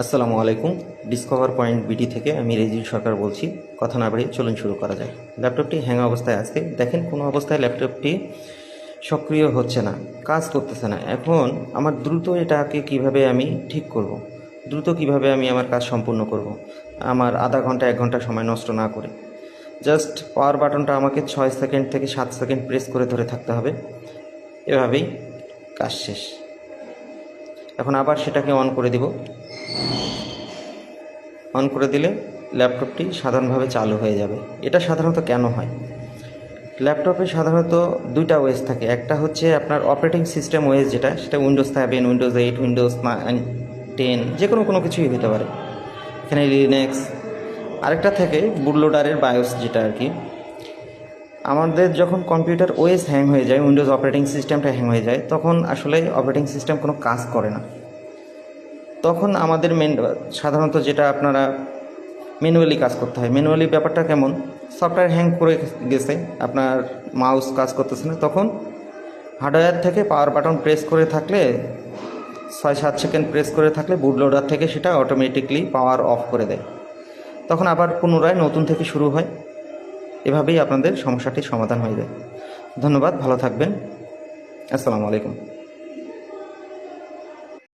আসসালামু আলাইকুম। Discover point বিটি থেকে আমি রেজিল সরকার বলছি। কথা না বাড়িয়ে চলুন শুরু করা যায়। ল্যাপটপটি হ্যাং অবস্থায় আছে, দেখেন কোনো অবস্থায় ল্যাপটপটি সক্রিয় হচ্ছে না, কাজ করতেছে না। এখন আমার দ্রুত এটাকে কিভাবে আমি ঠিক করব, দ্রুত কিভাবে আমি আমার কাজ সম্পূর্ণ করব, আমার আধা ঘন্টা 1 ঘন্টা সময় নষ্ট না করে। জাস্ট পাওয়ার বাটনটা আমাকে 6 সেকেন্ড থেকে 7 সেকেন্ড প্রেস করে ধরে থাকতে হবে, এভাবেই কাজ শেষ। এখন আবার সেটাকে অন করে দিব। অন করে দিলে ল্যাপটপটি সাধারণভাবে চালু হয়ে যাবে। এটা সাধারণত কেন হয়? ল্যাপটপে সাধারণত দুইটা ওএস থাকে। একটা হচ্ছে আপনার অপারেটিং সিস্টেম ওএস, যেটা সেটা উইন্ডোজ 7, উইন্ডোজ 8, উইন্ডোজ 10, যে কোনো কিছুই হতে পারে, এখানে লিনাক্স। আরেকটা থাকে বুটলোডারের বায়োস, যেটা আর কি আমাদের যখন কম্পিউটার ওএস হ্যাং হয়ে যায়, উইন্ডোজ অপারেটিং সিস্টেমটা হ্যাং হয়ে যায়, তখন আসলে অপারেটিং সিস্টেম কোনো কাজ করে না। তখন আমাদের সাধারণত যেটা আপনারা ম্যানুয়ালি কাজ করতে হয়। ম্যানুয়ালি ব্যাপারটা কেমন? সফটওয়্যার হ্যাং করে গেছে, আপনার মাউস কাজ করতেছে না, তখন হার্ডওয়্যার থেকে পাওয়ার বাটন প্রেস করে থাকলে 6-7 সেকেন্ড প্রেস করে থাকলে বুট লোডার থেকে সেটা অটোমেটিকলি পাওয়ার অফ করে দেয়। তখন আবার পুনরায় নতুন থেকে শুরু হয়। এভাবেই আপনাদের সমস্যাটির সমাধান হয়ে যায়। ধন্যবাদ, ভালো থাকবেন। আসসালামু আলাইকুম।